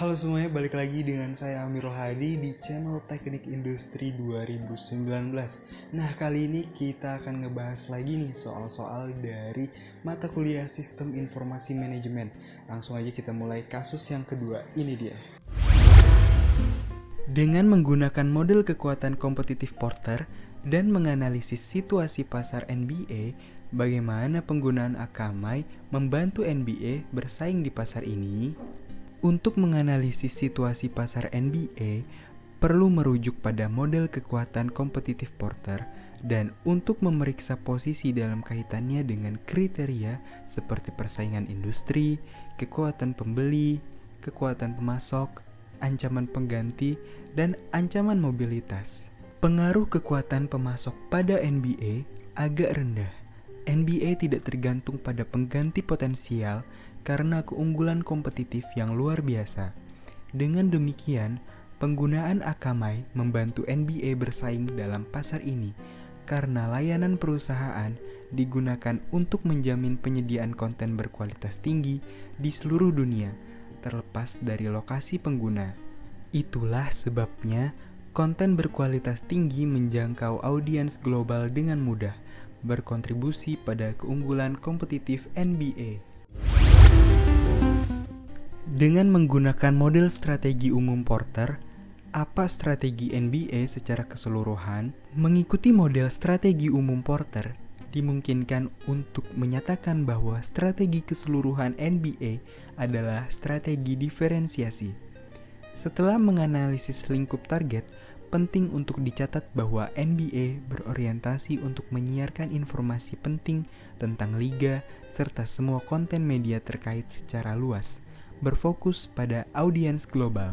Halo semuanya, balik lagi dengan saya Amirul Hadi di channel Teknik Industri 2019. Nah, kali ini kita akan ngebahas lagi nih soal-soal dari mata kuliah Sistem Informasi Manajemen. Langsung aja kita mulai kasus yang kedua, ini dia. Dengan menggunakan model kekuatan kompetitif Porter dan menganalisis situasi pasar NBA, bagaimana penggunaan Akamai membantu NBA bersaing di pasar ini? Untuk menganalisis situasi pasar NBA, perlu merujuk pada model kekuatan kompetitif Porter dan untuk memeriksa posisi dalam kaitannya dengan kriteria seperti persaingan industri, kekuatan pembeli, kekuatan pemasok, ancaman pengganti, dan ancaman mobilitas. Pengaruh kekuatan pemasok pada NBA agak rendah. NBA tidak tergantung pada pengganti potensial karena keunggulan kompetitif yang luar biasa. Dengan demikian, penggunaan Akamai membantu NBA bersaing dalam pasar ini karena layanan perusahaan digunakan untuk menjamin penyediaan konten berkualitas tinggi di seluruh dunia, terlepas dari lokasi pengguna. Itulah sebabnya konten berkualitas tinggi menjangkau audiens global dengan mudah, berkontribusi pada keunggulan kompetitif NBA. Dengan menggunakan model strategi umum Porter, apa strategi NBA secara keseluruhan? Mengikuti model strategi umum Porter dimungkinkan untuk menyatakan bahwa strategi keseluruhan NBA adalah strategi diferensiasi. Setelah menganalisis lingkup target, penting untuk dicatat bahwa NBA berorientasi untuk menyiarkan informasi penting tentang liga serta semua konten media terkait secara luas, berfokus pada audiens global.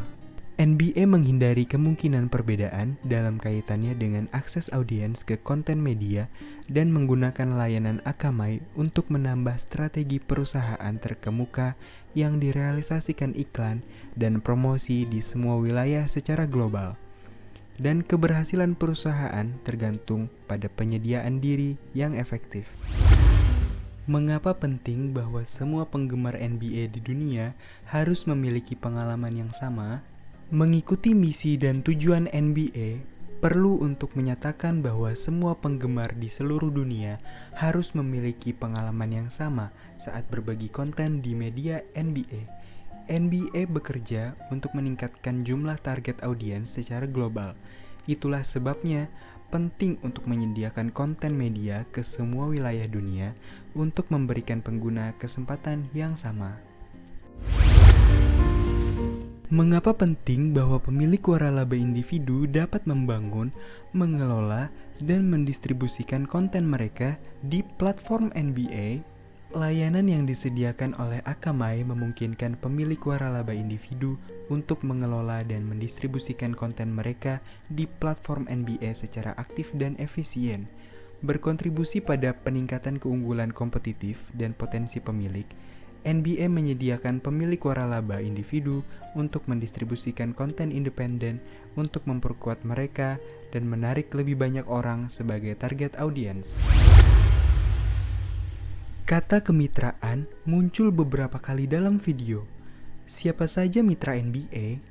NBA menghindari kemungkinan perbedaan dalam kaitannya dengan akses audiens ke konten media dan menggunakan layanan Akamai untuk menambah strategi perusahaan terkemuka yang direalisasikan iklan dan promosi di semua wilayah secara global. Dan keberhasilan perusahaan tergantung pada penyediaan diri yang efektif. Mengapa penting bahwa semua penggemar NBA di dunia harus memiliki pengalaman yang sama? Mengikuti misi dan tujuan NBA perlu untuk menyatakan bahwa semua penggemar di seluruh dunia harus memiliki pengalaman yang sama saat berbagi konten di media NBA. NBA bekerja untuk meningkatkan jumlah target audiens secara global. Itulah sebabnya penting untuk menyediakan konten media ke semua wilayah dunia untuk memberikan pengguna kesempatan yang sama. Mengapa penting bahwa pemilik waralaba individu dapat membangun, mengelola, dan mendistribusikan konten mereka di platform NBA? Layanan yang disediakan oleh Akamai memungkinkan pemilik waralaba individu untuk mengelola dan mendistribusikan konten mereka di platform NBA secara aktif dan efisien, berkontribusi pada peningkatan keunggulan kompetitif dan potensi pemilik. NBA menyediakan pemilik waralaba individu untuk mendistribusikan konten independen untuk memperkuat mereka dan menarik lebih banyak orang sebagai target audiens. Kata kemitraan muncul beberapa kali dalam video. Siapa saja mitra NBA?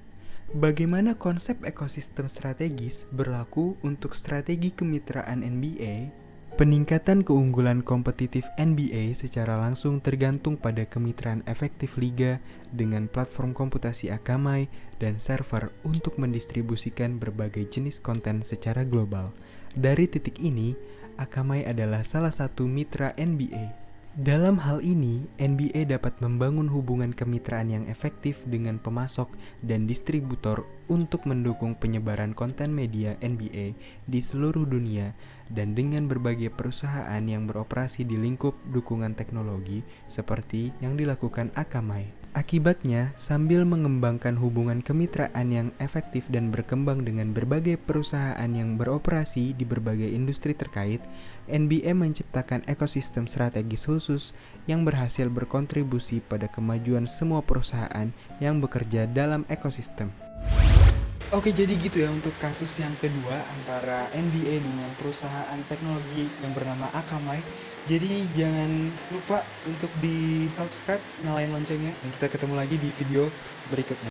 Bagaimana konsep ekosistem strategis berlaku untuk strategi kemitraan NBA? Peningkatan keunggulan kompetitif NBA secara langsung tergantung pada kemitraan efektif liga dengan platform komputasi Akamai dan server untuk mendistribusikan berbagai jenis konten secara global. Dari titik ini, Akamai adalah salah satu mitra NBA. Dalam hal ini, NBA dapat membangun hubungan kemitraan yang efektif dengan pemasok dan distributor untuk mendukung penyebaran konten media NBA di seluruh dunia dan dengan berbagai perusahaan yang beroperasi di lingkup dukungan teknologi seperti yang dilakukan Akamai. Akibatnya, sambil mengembangkan hubungan kemitraan yang efektif dan berkembang dengan berbagai perusahaan yang beroperasi di berbagai industri terkait, NBA menciptakan ekosistem strategis khusus yang berhasil berkontribusi pada kemajuan semua perusahaan yang bekerja dalam ekosistem. Oke, jadi gitu ya untuk kasus yang kedua antara NBA dengan perusahaan teknologi yang bernama Akamai. Jadi jangan lupa untuk di subscribe, nyalain loncengnya, dan kita ketemu lagi di video berikutnya.